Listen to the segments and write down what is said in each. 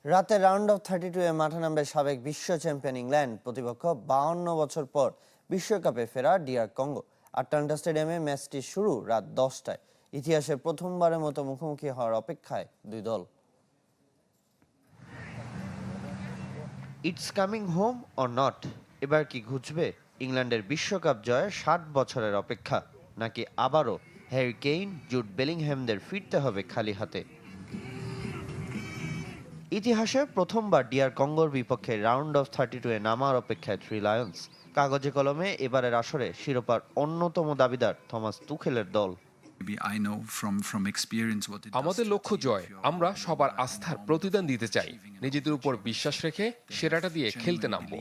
রাতে round of 32 এ মাঠে নামবে সাবেক বিশ্ব চ্যাম্পিয়ন ইংল্যান্ড। প্রতিপক্ষ 52 বছর পর বিশ্বকাপে ফেরা ডিআর কঙ্গো। আটলান্টা স্টেডিয়ামে ম্যাচটি শুরু রাত 10টায়। ইতিহাসে প্রথমবারের মতো মুখোমুখি হওয়ার অপেক্ষায় দুই দল। It's coming home or not, এবার কি ঘুচবে ইংল্যান্ডের বিশ্বকাপ জয়ের 60 বছরের অপেক্ষা, নাকি আবারও হ্যারি কেইন, জুড বেলিংহ্যামদের ফিরতে হবে খালি হাতে? ইতিহাসে প্রথমবার ডিআর কঙ্গোর বিপক্ষে রাউন্ড অফ 32 এ নামার অপেক্ষায় থ্রি লায়ন্স। কাগজে কলমে এবারের আসরে শিরোপার অন্যতম দাবিদার থমাস তুখেলের দল। আমাদের লক্ষ্য জয়। আমরা সবার আস্থার প্রতিদান দিতে চাই, নিজেদের উপর বিশ্বাস রেখে সেরাটা দিয়ে খেলতে নামবো।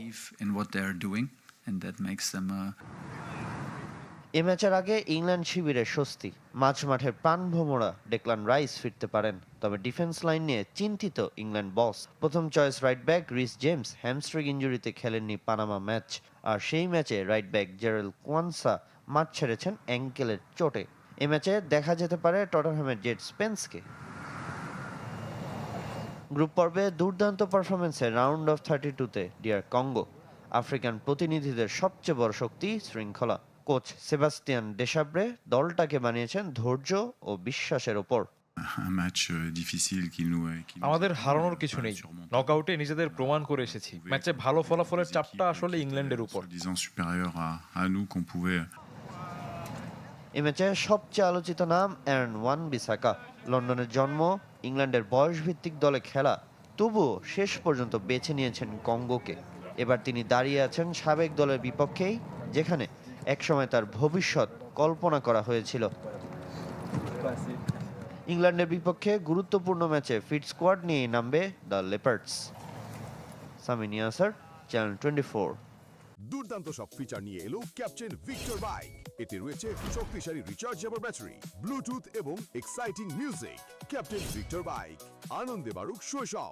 এ ম্যাচের আগে ইংল্যান্ড শিবিরের স্বস্তি, মাঝ মাঠের প্রাণভোমরা ডেকলান রাইস ফিরতে পারেন। তবে ডিফেন্স লাইন নিয়ে চিন্তিত ইংল্যান্ড বস। প্রথম choice right back Reece James hamstring ইনজুরিতে খেলেননি পানামা ম্যাচ, আর সেই ম্যাচে রাইট ব্যাক জেরেল কোয়ানসা মাঠ ছেড়েছেন অ্যাঙ্কেলের চোটে। এ ম্যাচে দেখা যেতে পারে টটনহ্যামের জেড স্পেন্সকে। গ্রুপ পর্বে দুর্দান্ত পারফরমেন্সে রাউন্ড অফ 32-তে ডিআর কঙ্গো। আফ্রিকান প্রতিনিধিদের সবচেয়ে বড় শক্তি শৃঙ্খলা। কোচ সেবাস্টিয়ান ডেসাব্রে দলটাকে বানিয়েছেন ধৈর্য ও বিশ্বাসের ওপর। আমাদের হারানোর কিছু নেই, নকআউটে নিজেদের প্রমাণ করে এসেছি। ম্যাচে ভালো ফলাফলের চাপটা আসলে ইংল্যান্ডের উপর। এ ম্যাচে সবচেয়ে আলোচিত নাম অ্যারন ওয়ান-বিসাকা। লন্ডনের জন্ম, ইংল্যান্ডের বয়সভিত্তিক দলে খেলা, তবুও শেষ পর্যন্ত বেছে নিয়েছেন কঙ্গোকে। এবার তিনি দাঁড়িয়ে আছেন সাবেক দলের বিপক্ষেই, যেখানে একসময় তার ভবিষ্যৎ কল্পনা করা হয়েছিল। ইংল্যান্ডের বিপক্ষে গুরুত্বপূর্ণ ম্যাচে ফিট স্কোয়াড নিয়ে নামবে দ্য লেপার্ডস। সামিন ইয়াসার, চ্যানেল 24। দুর্দান্ত সব ফিচার নিয়ে এলো ক্যাপ্টেন ভিক্টর বাইক। এতে রয়েছে শক্তিশালী রিচার্জেবল ব্যাটারি, ব্লুটুথ এবং exciting music. Captain Victor bike, আনন্দে বাড়ুক শৈশব।